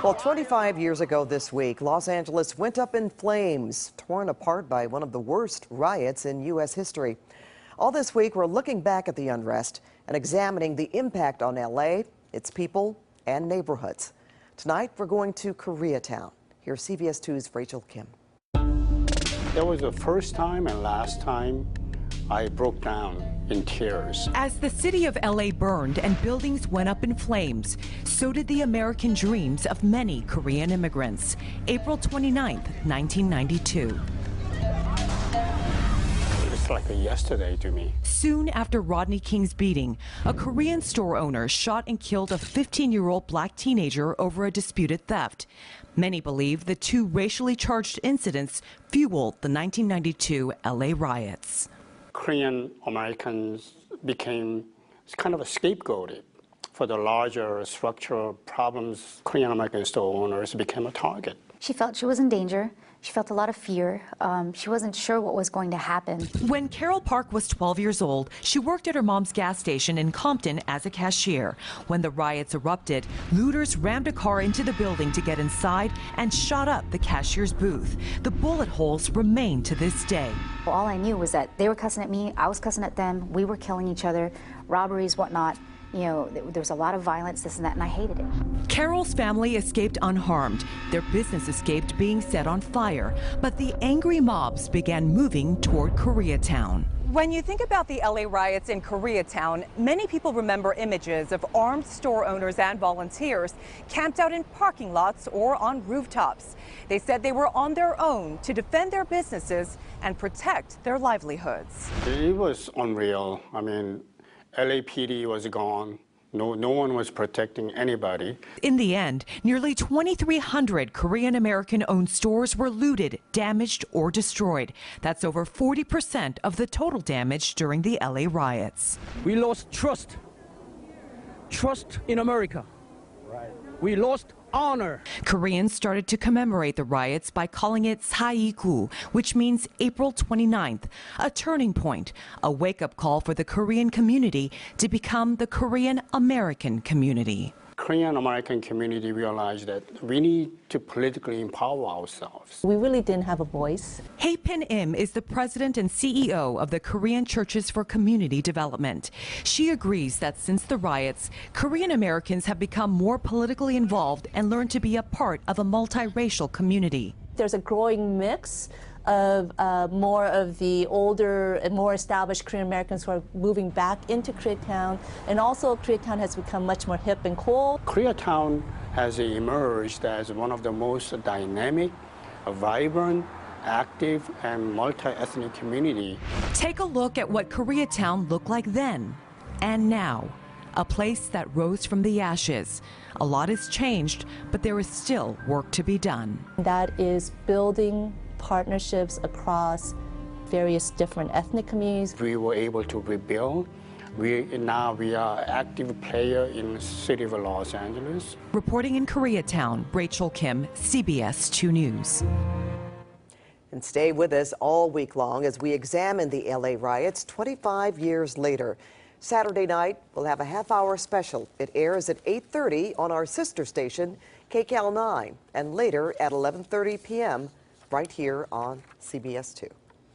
Well, 25 years ago this week, Los Angeles went up in flames, torn apart by one of the worst riots in U.S. history. All this week, we're looking back at the unrest and examining the impact on L.A., its people, and neighborhoods. Tonight, we're going to Koreatown. Here's CBS 2's Rachel Kim. It was the first time and last time I broke down in tears. As the city of LA burned and buildings went up in flames, so did the American dreams of many Korean immigrants. April 29, 1992. It's like yesterday to me. Soon after Rodney King's beating, a Korean store owner shot and killed a 15-year-old black teenager over a disputed theft. Many believe the two racially charged incidents fueled the 1992 LA riots. Korean Americans became kind of a scapegoat for the larger structural problems. Korean American store owners became a target. She felt she was in danger. She felt a lot of fear. She wasn't sure what was going to happen. When Carol Park was 12 years old, she worked at her mom's gas station in Compton as a cashier. When the riots erupted, looters rammed a car into the building to get inside and shot up the cashier's booth. The bullet holes remain to this day. All I knew was that they were cussing at me, I was cussing at them, we were killing each other, robberies, whatnot. You know, there was a lot of violence, this and that, and I hated it. Carol's family escaped unharmed. Their business escaped being set on fire. But the angry mobs began moving toward Koreatown. When you think about the LA riots in Koreatown, many people remember images of armed store owners and volunteers camped out in parking lots or on rooftops. They said they were on their own to defend their businesses and protect their livelihoods. It was unreal. I mean, LAPD was gone. No one was protecting anybody. In the end, nearly 2,300 Korean American-owned stores were looted, damaged, or destroyed. That's over 40% of the total damage during the LA riots. We lost trust in America. Right. We lost honor. Koreans started to commemorate the riots by calling it Saigu, which means April 29th, a turning point, a wake-up call for the Korean community to become the Korean American community. Korean American community realized that we need to politically empower ourselves. We really didn't have a voice. Hae-Pin Im is the president and CEO of the Korean Churches for Community Development. She agrees that since the riots, Korean Americans have become more politically involved and learned to be a part of a multiracial community. There's a growing mix of more of the older and more established Korean Americans who are moving back into Koreatown, and also Koreatown has become much more hip and cool. Koreatown has emerged as one of the most dynamic, vibrant, active, and multi-ethnic community. Take a look at what Koreatown looked like then and now. A place that rose from the ashes. A lot has changed, but there is still work to be done. That is building partnerships across various different ethnic communities. We were able to rebuild. Now we are active player in the city of Los Angeles. Reporting in Koreatown, Rachel Kim, CBS 2 News. And stay with us all week long as we examine the LA riots 25 years later. Saturday night, we'll have a half-hour special. It airs at 8:30 on our sister station, KCAL 9, and later at 11:30 p.m. right here on CBS 2.